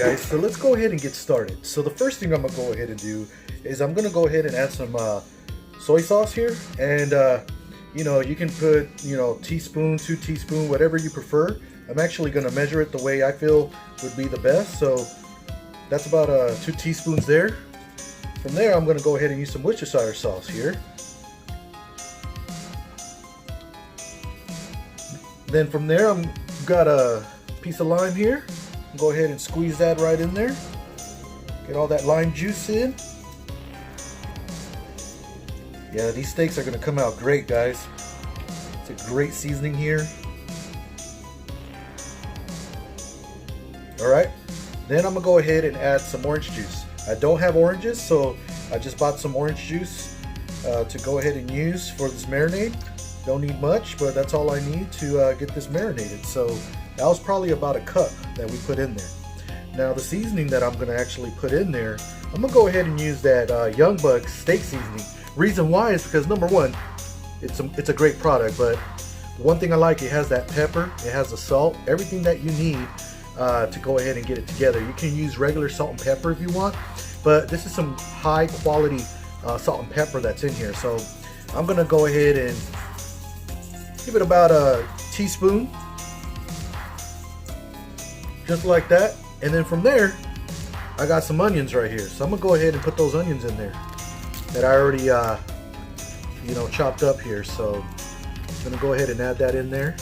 Alright guys, so let's go ahead and get started. So the first thing I'm going to go ahead and do is I'm going to go ahead and add some soy sauce here. And you know, you can put, you know, teaspoon, 2 teaspoons, whatever you prefer. I'm actually going to measure it the way I feel would be the best. So that's about 2 teaspoons there. From there, I'm going to go ahead and use some Worcestershire sauce here. Then from there, I've got a piece of lime here. Go ahead and squeeze that right in there. Get all that lime juice in. Yeah, these steaks are going to come out great, guys. It's a great seasoning here. Alright, then I'm going to go ahead and add some orange juice. I don't have oranges, so I just bought some orange juice to go ahead and use for this marinade. Don't need much, but that's all I need to get this marinated. So that was probably about a cup that we put in there. Now the seasoning that I'm going to actually put in there, I'm going to go ahead and use that Young Buck steak seasoning. Reason why is because number one, it's a great product, but one thing I like, it has that pepper, it has the salt, everything that you need to go ahead and get it together. You can use regular salt and pepper if you want, but this is some high quality salt and pepper that's in here. So I'm going to go ahead and give it about a teaspoon. Just like that. And then from there, I got some onions right here. So I'm going to go ahead and put those onions in there that I already, you know, chopped up here. So I'm going to go ahead and add that in there.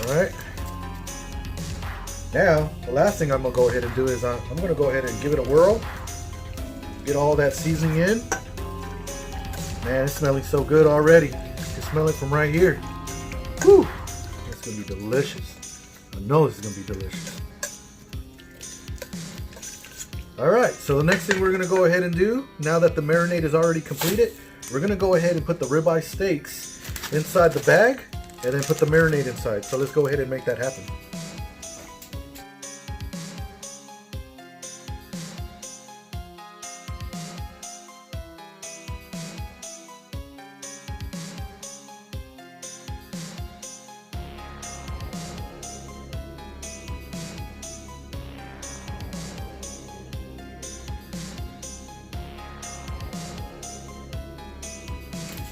Alright. Now, the last thing I'm going to go ahead and do is I'm going to go ahead and give it a whirl. Get all that seasoning in. Man, it's smelling so good already. You can smell it from right here. Whew. It's going to be delicious. I know it's going to be delicious. Alright, so the next thing we're going to go ahead and do, now that the marinade is already completed, we're going to go ahead and put the ribeye steaks inside the bag and then put the marinade inside. So let's go ahead and make that happen.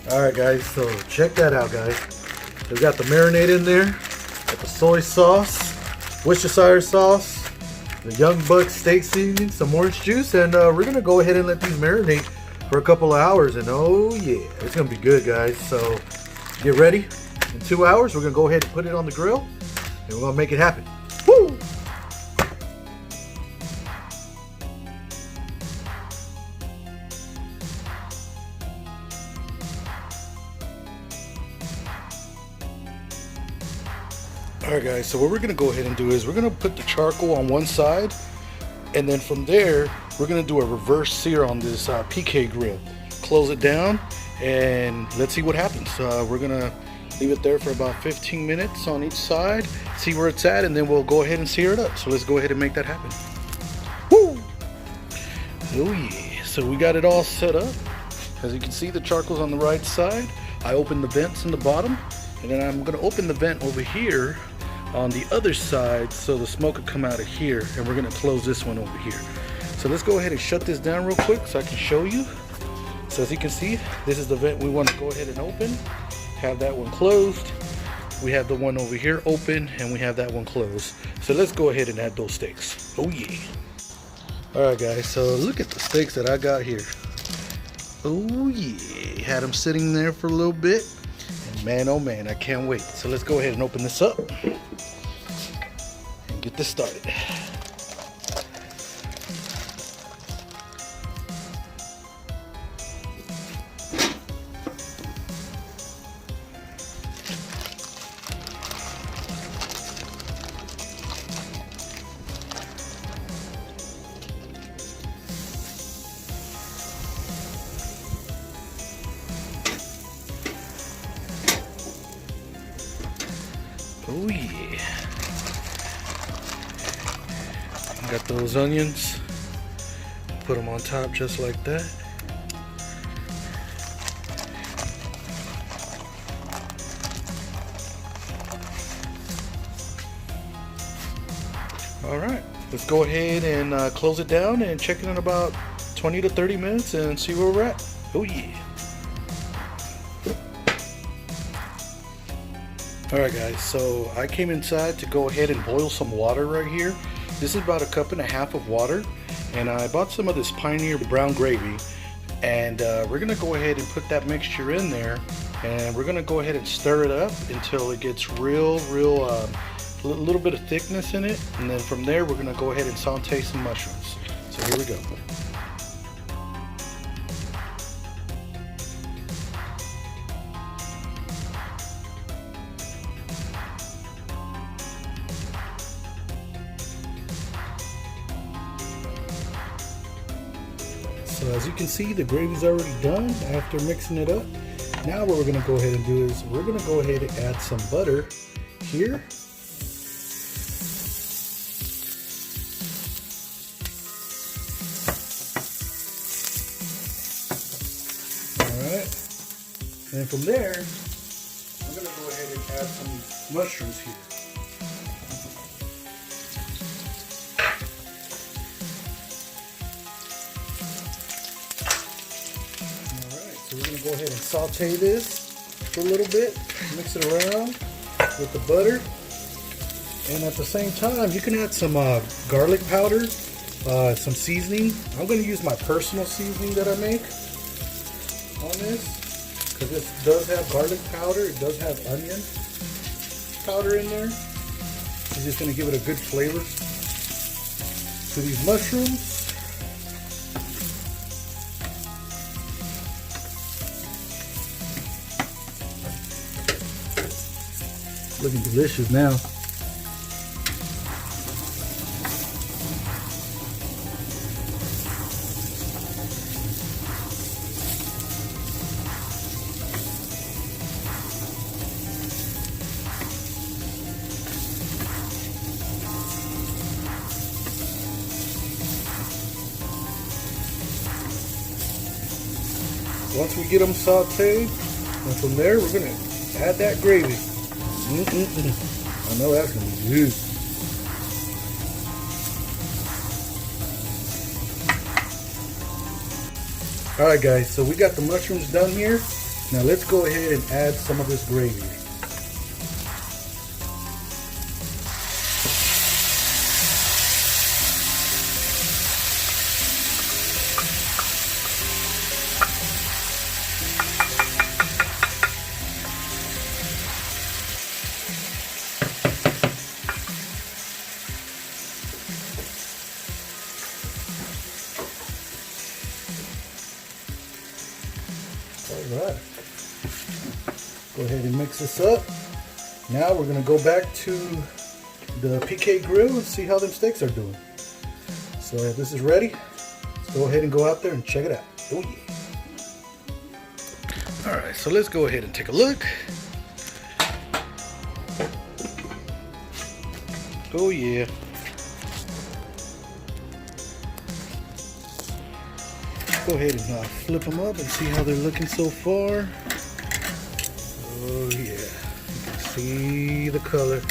Alright guys, so check that out guys. We got the marinade in there, got the soy sauce, Worcestershire sauce, the Young Buck steak seasoning, some orange juice, and we're going to go ahead and let these marinate for a couple of hours, and oh yeah, it's going to be good guys. So get ready. In 2 hours we're going to go ahead and put it on the grill and we're going to make it happen. Woo! Alright guys, so what we're going to go ahead and do is we're going to put the charcoal on one side, and then from there we're going to do a reverse sear on this PK grill. Close it down and let's see what happens. We're going to leave it there for about 15 minutes on each side, see where it's at, and then we'll go ahead and sear it up. So let's go ahead and make that happen. Woo! Oh yeah, so we got it all set up. As you can see, the charcoal's on the right side. I opened the vents in the bottom, and then I'm going to open the vent over here on the other side so the smoke will come out of here, and we're going to close this one over here. So let's go ahead and shut this down real quick so I can show you. So as you can see, this is the vent we want to go ahead and open. Have that one closed. We have the one over here open, and we have that one closed. So let's go ahead and add those steaks. Oh yeah. Alright guys, so look at the steaks that I got here. Oh yeah, had them sitting there for a little bit. Man, oh man, I can't wait. So let's go ahead and open this up and get this started. Oh yeah. Got those onions. Put them on top just like that. All right, let's go ahead and close it down and check it in about 20 to 30 minutes and see where we're at. Oh yeah. All right guys, so I came inside to go ahead and boil some water right here. This is about 1.5 cups of water, and I bought some of this Pioneer brown gravy, and we're gonna go ahead and put that mixture in there, and we're gonna go ahead and stir it up until it gets real a little bit of thickness in it, and then from there we're gonna go ahead and saute some mushrooms. So here we go. So as you can see, the gravy's already done after mixing it up. Now what we're gonna go ahead and do is we're gonna go ahead and add some butter here. Alright. And then from there, I'm gonna go ahead and add some mushrooms here. So we're going to go ahead and saute this for a little bit, mix it around with the butter, and at the same time you can add some garlic powder, some seasoning. I'm going to use my personal seasoning that I make on this, because this does have garlic powder, it does have onion powder in there. It's just going to give it a good flavor to these mushrooms. Looking delicious now. Once we get them sauteed, and from there we're going to add that gravy. I know that's going to be good. Alright guys, so we got the mushrooms done here. Now let's go ahead and add some of this gravy. Alright, go ahead and mix this up. Now we're going to go back to the PK grill and see how them steaks are doing. So this is ready. Let's go ahead and go out there and check it out. Oh yeah. Alright, so let's go ahead and take a look. Oh yeah. Go ahead and flip them up and see how they're looking so far. Oh yeah, you can see the color. You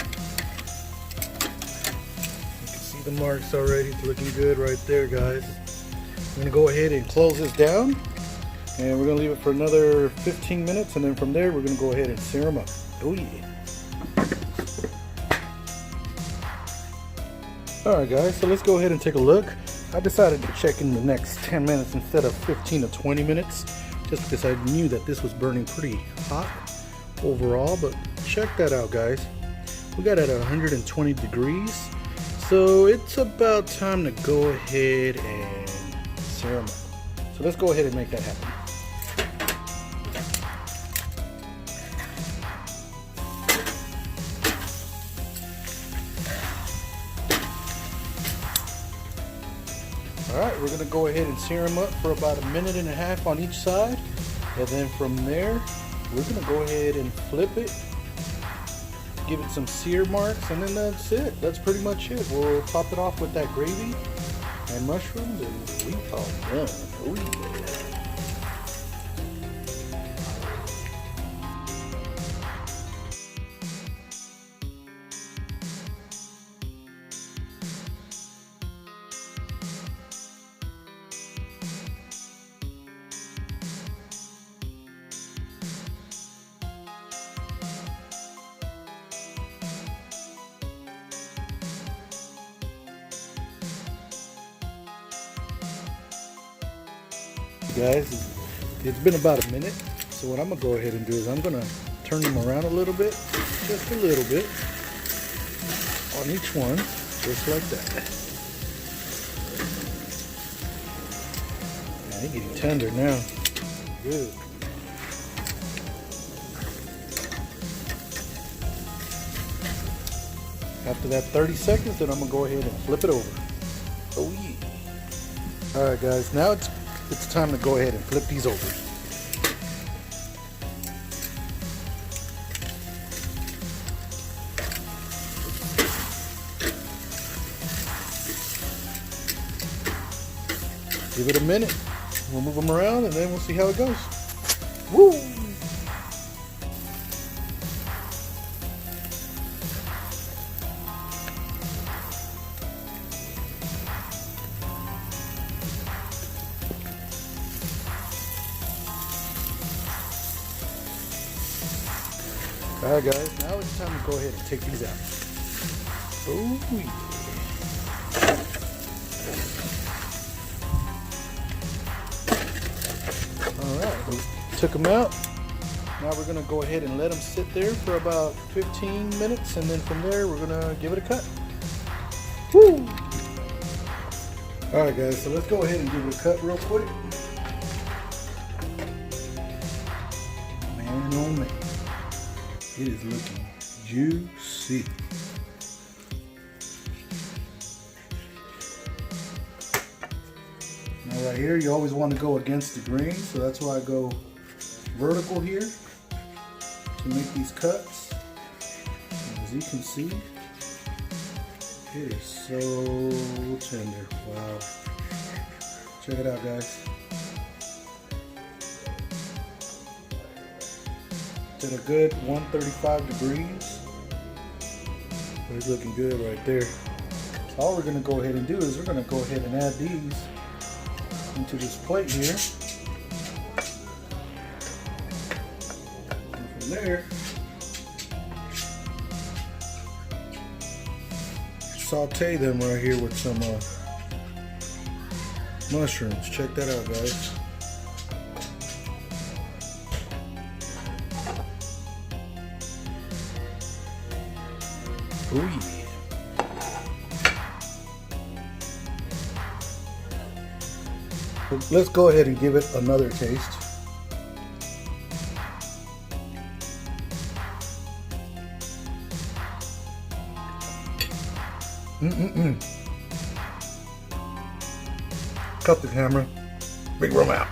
can see the marks already. It's looking good right there, guys. I'm gonna go ahead and close this down, and we're gonna leave it for another 15 minutes, and then from there we're gonna go ahead and sear them up. Oh yeah. Alright guys, so let's go ahead and take a look. I decided to check in the next 10 minutes instead of 15 to 20 minutes, just because I knew that this was burning pretty hot overall. But check that out, guys. We got it at 120 degrees, so it's about time to go ahead and sear them up. So let's go ahead and make that happen. Alright, we're going to go ahead and sear them up for about 1.5 minutes on each side. And then from there, we're going to go ahead and flip it. Give it some sear marks, and then that's it. That's pretty much it. We'll top it off with that gravy and mushrooms, and we are done. Oh yeah. guys. It's been about a minute. So what I'm gonna go ahead and do is I'm gonna turn them around a little bit, just a little bit, on each one, just like that. Yeah, they're getting tender now. Good. After that 30 seconds, then I'm gonna go ahead and flip it over. Oh yeah. All right, guys. Now it's time to go ahead and flip these over. Give it a minute. We'll move them around and then we'll see how it goes. Woo! Alright guys, now it's time to go ahead and take these out. Oh yeah. Alright, we took them out. Now we're going to go ahead and let them sit there for about 15 minutes, and then from there we're going to give it a cut. Woo! Alright guys, so let's go ahead and give it a cut real quick. Man oh man. It is looking juicy. Now right here, you always want to go against the grain, so that's why I go vertical here to make these cuts. And as you can see, it is so tender. Wow. Check it out, guys. At a good 135 degrees. But it's looking good right there. So all we're going to go ahead and do is we're going to go ahead and add these into this plate here. And from there, saute them right here with some mushrooms. Check that out, guys. Oh yeah. Let's go ahead and give it another taste. Cut the camera. Big Rum out.